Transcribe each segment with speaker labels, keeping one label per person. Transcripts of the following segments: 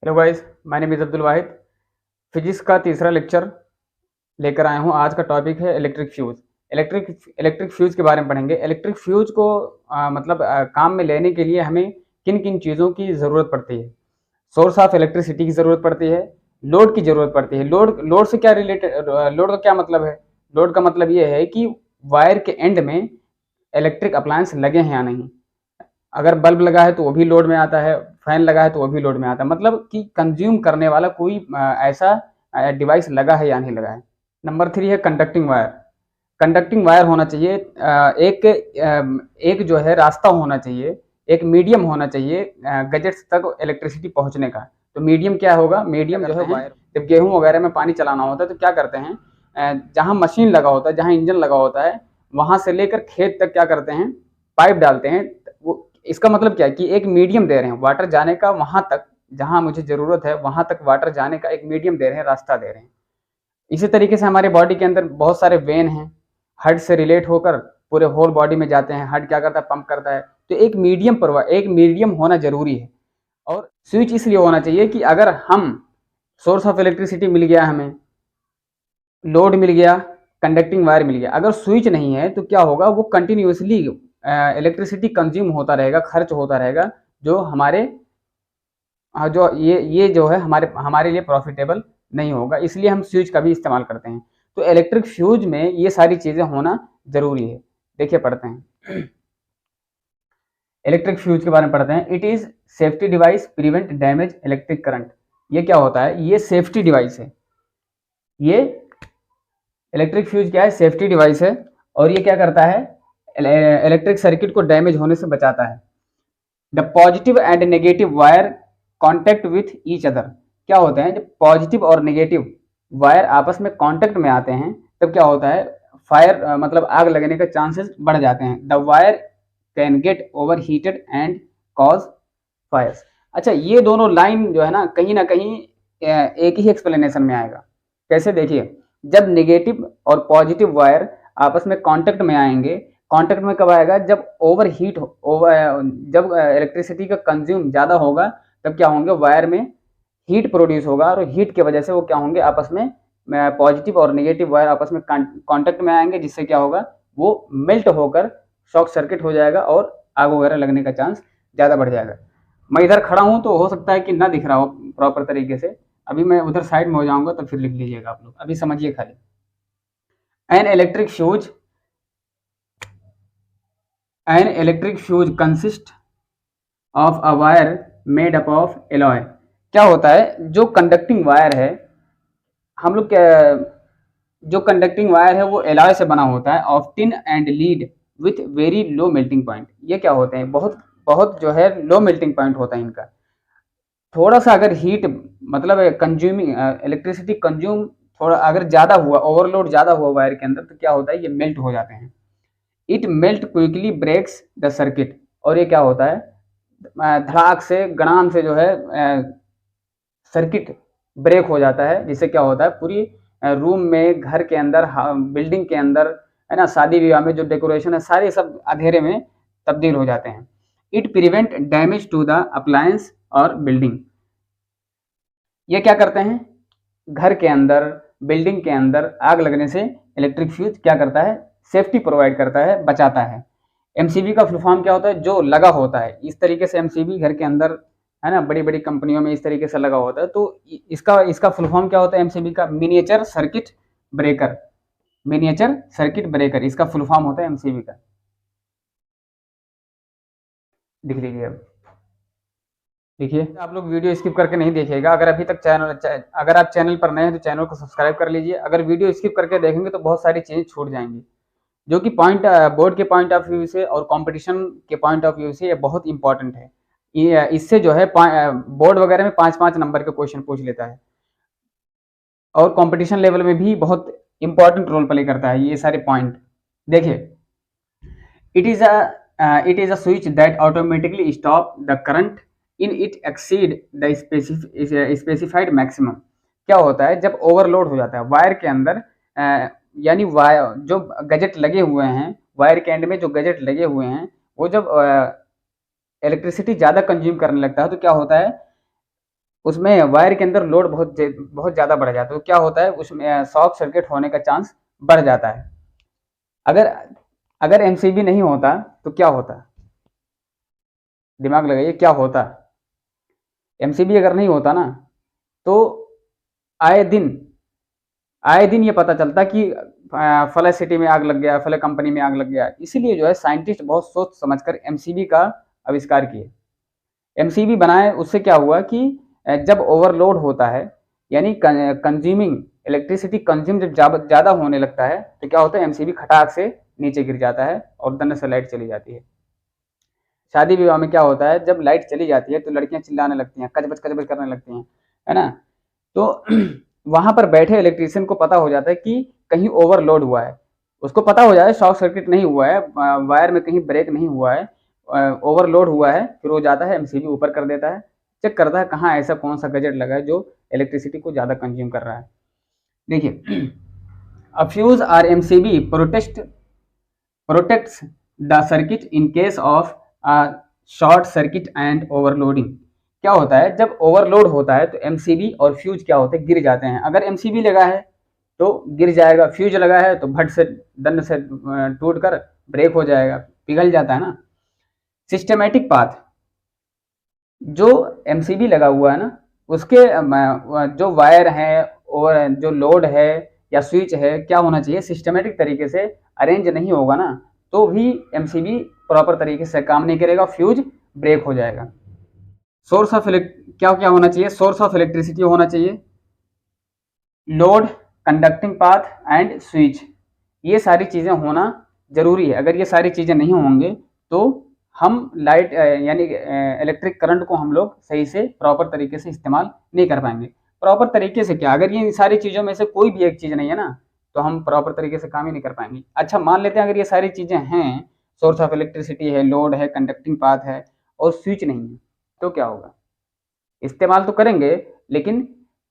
Speaker 1: Hello guys, my name is Abdul Wahid. Physics का तीसरा lecture लेकर आया हूँ। आज का टॉपिक है इलेक्ट्रिक फ्यूज। इलेक्ट्रिक फ्यूज के बारे में पढ़ेंगे। इलेक्ट्रिक फ्यूज को काम में लेने के लिए हमें किन किन चीज़ों की ज़रूरत पड़ती है। सोर्स ऑफ इलेक्ट्रिसिटी की ज़रूरत पड़ती है, लोड की ज़रूरत पड़ती है। लोड से क्या रिलेटेड, लोड का क्या मतलब है? लोड का मतलब ये है कि वायर के एंड में इलेक्ट्रिक अप्लायंस लगे हैं या नहीं। अगर बल्ब लगा है तो वो भी लोड में आता है, फैन लगा है तो वो भी लोड में आता है। मतलब कि कंज्यूम करने वाला कोई ऐसा डिवाइस लगा है या नहीं लगा है। नंबर 3 है कंडक्टिंग वायर। कंडक्टिंग वायर होना चाहिए। एक जो है रास्ता होना चाहिए, एक मीडियम होना चाहिए गैजेट्स तक इलेक्ट्रिसिटी पहुंचने का। तो मीडियम क्या होगा? मीडियम जो है वायर, जब गेहूं वगैरह में पानी चलाना होता है तो क्या करते हैं, जहां मशीन लगा होता है, जहां इंजन लगा होता है, वहां से लेकर खेत तक क्या करते हैं, पाइप डालते हैं। वो इसका मतलब क्या है कि एक मीडियम दे रहे हैं वाटर जाने का, वहां तक जहां मुझे जरूरत है वहां तक वाटर जाने का एक मीडियम दे रहे हैं, रास्ता दे रहे हैं। इसी तरीके से हमारे बॉडी के अंदर बहुत सारे वेन हैं, हार्ट से रिलेट होकर पूरे होल बॉडी में जाते हैं। हार्ट क्या करता है? पंप करता है। तो एक मीडियम होना जरूरी है। और स्विच इसलिए होना चाहिए कि अगर हम सोर्स ऑफ इलेक्ट्रिसिटी मिल गया, हमें लोड मिल गया, कंडक्टिंग वायर मिल गया, अगर स्विच नहीं है तो क्या होगा? वो कंटिन्यूसली इलेक्ट्रिसिटी कंज्यूम होता रहेगा, खर्च होता रहेगा, जो हमारे जो ये जो है हमारे हमारे लिए प्रॉफिटेबल नहीं होगा। इसलिए हम स्विच का भी इस्तेमाल करते हैं। तो इलेक्ट्रिक फ्यूज में ये सारी चीज़ें होना ज़रूरी है। देखिए पढ़ते हैं, इलेक्ट्रिक फ्यूज के बारे में पढ़ते हैं। It is safety device prevent damage electric current. ये क्या होता है? ये सेफ्टी डिवाइस है। ये इलेक्ट्रिक फ्यूज क्या है? सेफ्टी डिवाइस है। और ये क्या करता है? इलेक्ट्रिक सर्किट को डैमेज होने से बचाता है। The positive and negative wire contact with each other. क्या होता है? जब पॉजिटिव और नेगेटिव वायर आपस में कांटेक्ट में आते हैं तब क्या होता है? फायर मतलब आग लगने का चांसेस बढ़ जाते हैं। The wire can get over heated and cause fires. अच्छा, ये दोनों लाइन जो है ना कहीं एक ही एक्सप्लेनेशन में आएगा। कैसे? देखिए, जब नेगेटिव और पॉजिटिव वायर आपस में कांटेक्ट में आएंगे, कांटेक्ट में कब आएगा? जब ओवर हीट ओवर जब इलेक्ट्रिसिटी का कंज्यूम ज़्यादा होगा तब क्या होंगे? वायर में हीट प्रोड्यूस होगा और हीट की वजह से वो क्या होंगे? आपस में पॉजिटिव और नेगेटिव वायर आपस में कांटेक्ट में आएंगे, जिससे क्या होगा? वो मेल्ट होकर शॉर्ट सर्किट हो जाएगा और आग वगैरह लगने का चांस ज़्यादा बढ़ जाएगा। मैं इधर खड़ा हूँ तो हो सकता है कि ना दिख रहा हो प्रॉपर तरीके से। अभी मैं उधर साइड में हो जाऊंगा तो फिर लिख लीजिएगा आप लोग। अभी समझिए खाली। An electric fuse an electric fuse consist of a wire made up of alloy. क्या होता है? जो कंडक्टिंग वायर है, हम लोग क्या, जो कंडक्टिंग वायर है वो एलॉय से बना होता है, of tin and lead with very low melting point. ये क्या होते हैं? बहुत बहुत जो है लो मेल्टिंग पॉइंट होता है इनका। थोड़ा सा अगर हीट मतलब कंज्यूमिंग इलेक्ट्रिसिटी कंज्यूम थोड़ा अगर ज़्यादा हुआ, ओवरलोड ज़्यादा हुआ वायर के अंदर, तो क्या होता है? ये मेल्ट हो जाते हैं। It melt quickly breaks the circuit. और ये क्या होता है? धड़ाक से गड़ाम से जो है सर्किट ब्रेक हो जाता है, जिससे क्या होता है? पूरी रूम में, घर के अंदर, बिल्डिंग के अंदर, है ना, शादी विवाह में जो डेकोरेशन है सारे सब अंधेरे में तब्दील हो जाते हैं। It prevent damage to the appliance और बिल्डिंग। ये क्या करते हैं? घर के अंदर, बिल्डिंग के अंदर आग लगने से इलेक्ट्रिक फ्यूज क्या करता है? सेफ्टी प्रोवाइड करता है, बचाता है। एमसीबी का फुल फॉर्म क्या होता है? जो लगा होता है। इस तरीके से एमसीबी घर के अंदर, है ना, बड़ी बड़ी कंपनियों में इस तरीके से लगा होता है। तो इसका इसका फुल फॉर्म क्या होता है एमसीबी का? Miniature circuit breaker. Miniature circuit breaker इसका फुल फॉर्म होता है एमसीबी का। लिख लीजिए अब। देखिए, आप लोग वीडियो स्किप करके नहीं देखिएगा। अगर आप चैनल पर नए हैं तो चैनल को सब्सक्राइब कर लीजिए। अगर वीडियो स्किप करके देखेंगे तो बहुत सारी चीज़ें छूट जाएंगी, जो कि पॉइंट बोर्ड के पॉइंट ऑफ व्यू से और कंपटीशन के पॉइंट ऑफ व्यू से ये बहुत इंपॉर्टेंट है। ये इससे जो है बोर्ड वगैरह में 5-5 नंबर के क्वेश्चन पूछ लेता है और कंपटीशन लेवल में भी बहुत इंपॉर्टेंट रोल प्ले करता है ये सारे पॉइंट। देखिए, it is a switch that automatically stop the current in it exceed the specified maximum. क्या होता है? जब ओवरलोड हो जाता है वायर के अंदर, यानी वायर जो गैजेट लगे हुए हैं, वायर के एंड में जो गैजेट लगे हुए हैं, वो जब इलेक्ट्रिसिटी ज़्यादा कंज्यूम करने लगता है तो क्या होता है? उसमें वायर के अंदर लोड बहुत ज़्यादा बढ़ जाता है, तो क्या होता है उसमें शॉर्ट सर्किट होने का चांस बढ़ जाता है। अगर अगर एमसीबी नहीं होता तो क्या होता, दिमाग लगाइए क्या होता। एमसीबी अगर नहीं होता ना तो आए दिन आए दिन ये पता चलता कि फला सिटी में आग लग गया, फला कंपनी में आग लग गया। इसीलिए जो है साइंटिस्ट बहुत सोच समझकर एमसीबी का आविष्कार किए। एमसीबी बनाए, उससे क्या हुआ कि जब ओवरलोड होता है यानी कंज्यूमिंग इलेक्ट्रिसिटी कंज्यूम जब ज़्यादा होने लगता है तो क्या होता है, एमसीबी खटाक से नीचे गिर जाता है और दन से लाइट चली जाती है। शादी विवाह में क्या होता है, जब लाइट चली जाती है तो लड़कियां चिल्लाने लगती हैं, कचबच कचबच करने लगती हैं, है ना। तो वहां पर बैठे इलेक्ट्रीशियन को पता हो जाता है कि कहीं ओवरलोड हुआ है, उसको पता हो जाता है शॉर्ट सर्किट नहीं हुआ है, वायर में कहीं ब्रेक नहीं हुआ है, ओवरलोड हुआ है। फिर वो जाता है एमसीबी ऊपर कर देता है, चेक करता है कहाँ ऐसा कौन सा गैजेट लगा है जो इलेक्ट्रिसिटी को ज़्यादा कंज्यूम कर रहा है। देखिए, a fuse or MCB protects the circuit in case of a short circuit and overloading। क्या होता है, जब ओवरलोड होता है तो एमसीबी और फ्यूज क्या होते हैं, गिर जाते हैं। अगर एमसीबी लगा है तो गिर जाएगा, फ्यूज लगा है तो भट से दंड से टूट कर ब्रेक हो जाएगा, पिघल जाता है ना। सिस्टमेटिक पाथ, जो एमसीबी लगा हुआ है ना उसके जो वायर है और जो लोड है या स्विच है, क्या होना चाहिए, सिस्टमेटिक तरीके से अरेंज नहीं होगा ना तो भी एमसीबी प्रॉपर तरीके से काम नहीं करेगा, फ्यूज ब्रेक हो जाएगा। सोर्स ऑफ क्या क्या होना चाहिए, सोर्स ऑफ इलेक्ट्रिसिटी होना चाहिए, load, conducting path and switch, ये सारी चीज़ें होना जरूरी है। अगर ये सारी चीज़ें नहीं होंगे तो हम लाइट यानी इलेक्ट्रिक करंट को हम लोग सही से प्रॉपर तरीके से इस्तेमाल नहीं कर पाएंगे। प्रॉपर तरीके से क्या, अगर ये सारी चीज़ों में से कोई भी एक चीज़ नहीं है ना तो हम प्रॉपर तरीके से काम ही नहीं कर पाएंगे। अच्छा, मान लेते हैं अगर ये सारी चीज़ें हैं, सोर्स ऑफ इलेक्ट्रिसिटी है, लोड है, कंडक्टिंग पाथ है और स्विच नहीं है, तो क्या होगा, इस्तेमाल तो करेंगे लेकिन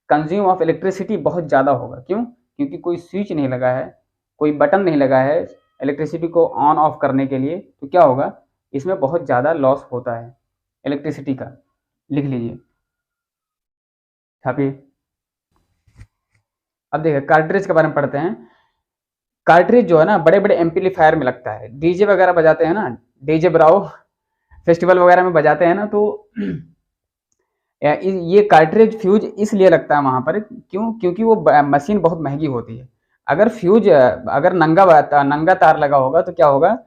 Speaker 1: कंज्यूम ऑफ इलेक्ट्रिसिटी बहुत ज़्यादा होगा। क्यों, क्योंकि कोई स्विच नहीं लगा है, कोई बटन नहीं लगा है इलेक्ट्रिसिटी को ऑन ऑफ करने के लिए, तो क्या होगा, इसमें बहुत ज़्यादा लॉस होता है इलेक्ट्रिसिटी का। लिख लीजिए, छापिए। अब देखिए कार्ट्रिज के बारे में पढ़ते हैं। कार्ट्रिज जो है ना बड़े बड़े एम्पलीफायर में लगता है, डीजे वगैरह बजाते हैं ना, डीजे ब्राओ फेस्टिवल वगैरह में बजाते हैं ना, तो ये कार्ट्रिज फ्यूज इसलिए लगता है वहां पर, क्यों, क्योंकि वो मशीन बहुत महंगी होती है। अगर फ्यूज अगर नंगा तार लगा होगा तो क्या होगा,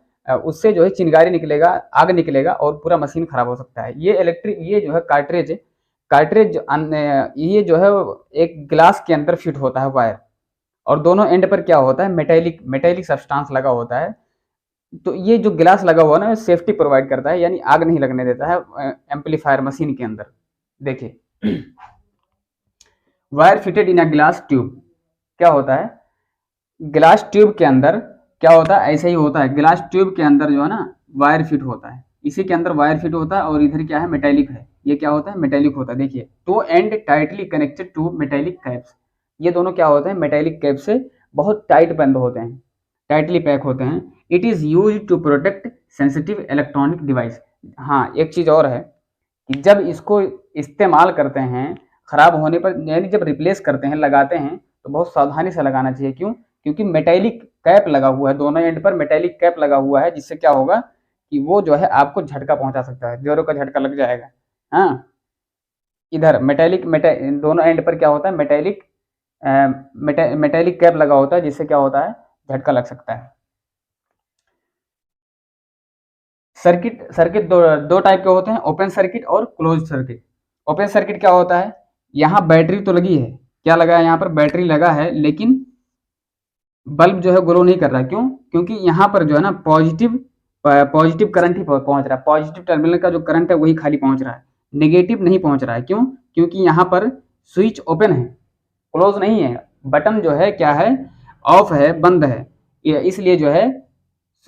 Speaker 1: उससे जो है चिंगारी निकलेगा, आग निकलेगा और पूरा मशीन खराब हो सकता है। ये जो है कार्ट्रिज कार्ट्रिज ये जो है एक ग्लास के अंदर फिट होता है वायर, और दोनों एंड पर क्या होता है, मेटेलिक सब्सटेंस लगा होता है। तो ये जो गिलास लगा हुआ ना सेफ्टी प्रोवाइड करता है, यानी आग नहीं लगने देता है एम्पलीफायर मशीन के अंदर। देखिए, wire fitted in a glass tube, क्या होता है, ग्लास ट्यूब के अंदर क्या होता है, ऐसे ही होता है, ग्लास ट्यूब के अंदर जो है ना वायर फिट होता है, इसी के अंदर वायर फिट होता है और इधर क्या है, मेटेलिक है, ये क्या होता है, मेटेलिक होता है। देखिए, two end tightly connected to metallic caps, ये दोनों क्या होते हैं, मेटेलिक कैप से बहुत टाइट बंद होते हैं, टाइटली पैक होते हैं। It is use to protect sensitive electronic device. हाँ, एक चीज़ और है कि जब इसको इस्तेमाल करते हैं खराब होने पर, यानी जब रिप्लेस करते हैं, लगाते हैं तो बहुत सावधानी से लगाना चाहिए। क्यों, क्योंकि मेटेलिक कैप लगा हुआ है, दोनों एंड पर मेटेलिक कैप लगा हुआ है, जिससे क्या होगा कि वो जो है आपको झटका पहुंचा सकता है, जोरों का झटका लग जाएगा। हाँ, इधर दोनों एंड पर क्या होता है, मेटेलिक कैप लगा होता है, जिससे क्या होता है, झटका लग सकता है। सर्किट सर्किट दो टाइप के होते हैं, ओपन सर्किट और क्लोज सर्किट। ओपन सर्किट क्या होता है, यहाँ बैटरी तो लगी है, क्या लगा है, यहाँ पर बैटरी लगा है, लेकिन बल्ब जो है ग्लो नहीं कर रहा है। क्यों, क्योंकि यहाँ पर जो है ना पॉजिटिव करंट ही पहुंच रहा है, पॉजिटिव टर्मिनल का जो करंट है वही खाली पहुंच रहा है, नेगेटिव नहीं पहुंच रहा है। क्यों, क्योंकि यहाँ पर स्विच ओपन है, क्लोज नहीं है, बटन जो है क्या है, ऑफ है, बंद है, इसलिए जो है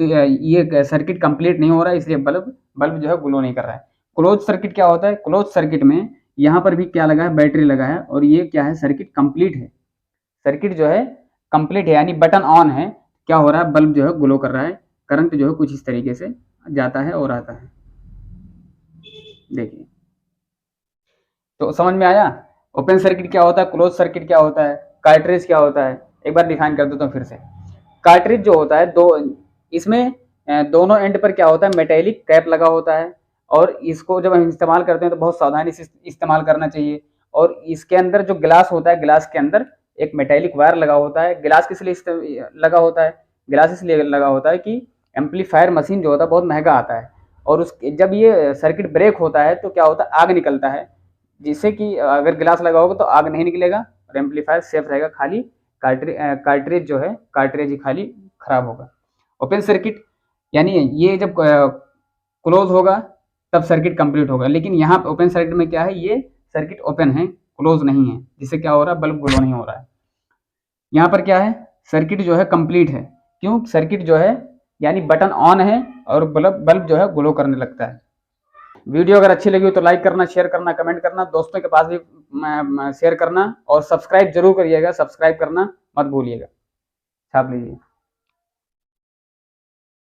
Speaker 1: ये सर्किट कंप्लीट नहीं हो रहा है, इसलिए बल्ब बल्ब जो है ग्लो नहीं कर रहा है। क्लोज सर्किट क्या होता है, क्लोज सर्किट में यहाँ पर भी क्या लगा है, बैटरी लगा है, और ये क्या है, सर्किट कंप्लीट है, सर्किट जो है कंप्लीट है, यानी बटन ऑन है, क्या हो रहा है, बल्ब जो है ग्लो कर रहा है, करंट जो है कुछ इस तरीके से जाता है और आता है। देखिए, तो समझ में आया। ओपन सर्किट क्या होता है, क्लोज सर्किट क्या होता है, कार्ट्रिज क्या होता है, एक बार डिफाइन कर देता हूँ फिर से। कार्ट्रिज जो होता है, दो इसमें दोनों एंड पर क्या होता है, मेटेलिक कैप लगा होता है, और इसको जब हम इस्तेमाल करते हैं तो बहुत सावधानी से इस्तेमाल करना चाहिए। और इसके अंदर जो ग्लास होता है, ग्लास के अंदर एक मेटेलिक वायर लगा होता है। ग्लास किस लिए लगा होता है, ग्लास इसलिए लगा होता है कि एम्पलीफायर मशीन जो होता है बहुत महंगा आता है, और उस जब ये सर्किट ब्रेक होता है तो क्या होता है, आग निकलता है, जिससे कि अगर ग्लास लगा होगा तो आग नहीं निकलेगा और एम्पलीफायर सेफ रहेगा, खाली कार्ट्रिज जो है, कार्ट्रिज ही खाली खराब होगा। ओपन सर्किट यानी ये जब क्लोज होगा तब सर्किट कंप्लीट होगा, लेकिन यहाँ ओपन सर्किट में क्या है, ये सर्किट ओपन है, क्लोज नहीं है, जिससे क्या हो रहा है, बल्ब ग्लो नहीं हो रहा है। यहाँ पर क्या है, सर्किट जो है कंप्लीट है। क्यों, सर्किट जो है यानी बटन ऑन है और बल्ब जो है ग्लो करने लगता है। वीडियो अगर अच्छी लगी हो तो लाइक करना, शेयर करना, कमेंट करना, दोस्तों के पास भी शेयर करना, और सब्सक्राइब जरूर करिएगा, सब्सक्राइब करना मत भूलिएगा। छाप लीजिए।